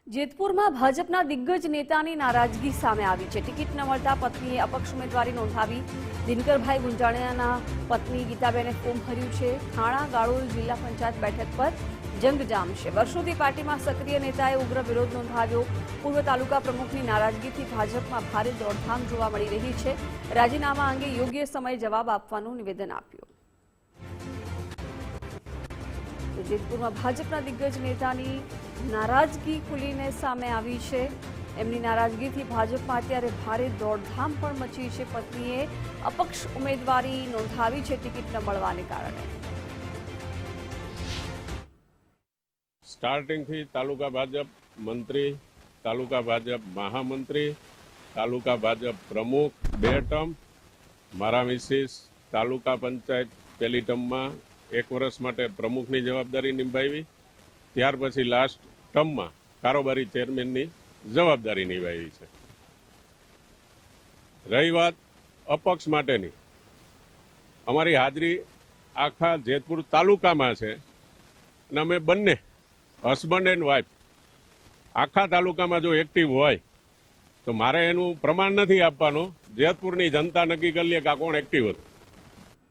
જેતપુરમાં ભાજપના દિગ્ગજ નેતાની નારાજગી સામે આવી છે। ટિકિટ ન મળતા પત્નીએ અપક્ષ ઉમેદવારી નોંધાવી। દિનકરભાઈ ગુંજાણિયાના પત્ની ગીતાબેને ફોર્મ ભર્યું છે। થાણા ગાળોલ જિલ્લા પંચાયત બેઠક પર જંગ જામશે। વર્ષોથી પાર્ટીમાં સક્રિય નેતાએ ઉગ્ર વિરોધ નોંધાવ્યો। પૂર્વ તાલુકા પ્રમુખની નારાજગીથી ભાજપમાં ભારે દોડધામ જોવા મળી રહી છે। રાજીનામા અંગે યોગ્ય સમયે જવાબ આપવાનું નિવેદન આપ્યું। જેતપુરમાં ભાજપના દિગ્ગજ નેતાની નારાજગી ખુલીને સામે આવી છે। એમની નારાજગીથી ભાજપમાં અત્યારે ભારે દોડધામ પણ મચી છે। પત્નીએ અપક્ષ ઉમેદવારી નોંધાવી છે ટિકિટ ન મળવાને કારણે। સ્ટાર્ટિંગથી તાલુકા ભાજપ મંત્રી, તાલુકા ભાજપ મહામંત્રી, તાલુકા ભાજપ પ્રમુખ 2 ટર્મ, મારા મિસિસ તાલુકા પંચાયત પહેલી ટર્મમાં 1 વર્ષ માટે પ્રમુખની જવાબદારી નિભાવી। ત્યાર પછી લાસ્ટ ટર્મમાં કારોબારી ચેરમેનની જવાબદારી નિભાવી છે। રહી વાત અપક્ષ માટેની, અમારી હાજરી આખા જેતપુર તાલુકામાં છે અને અમે બંને હસબન્ડ એન્ડ વાઇફ આખા તાલુકામાં જો એક્ટિવ હોય તો મારે એનું પ્રમાણ નથી આપવાનું। જેતપુરની જનતા નક્કી કરી લે કે આ કોણ એક્ટિવ હતું।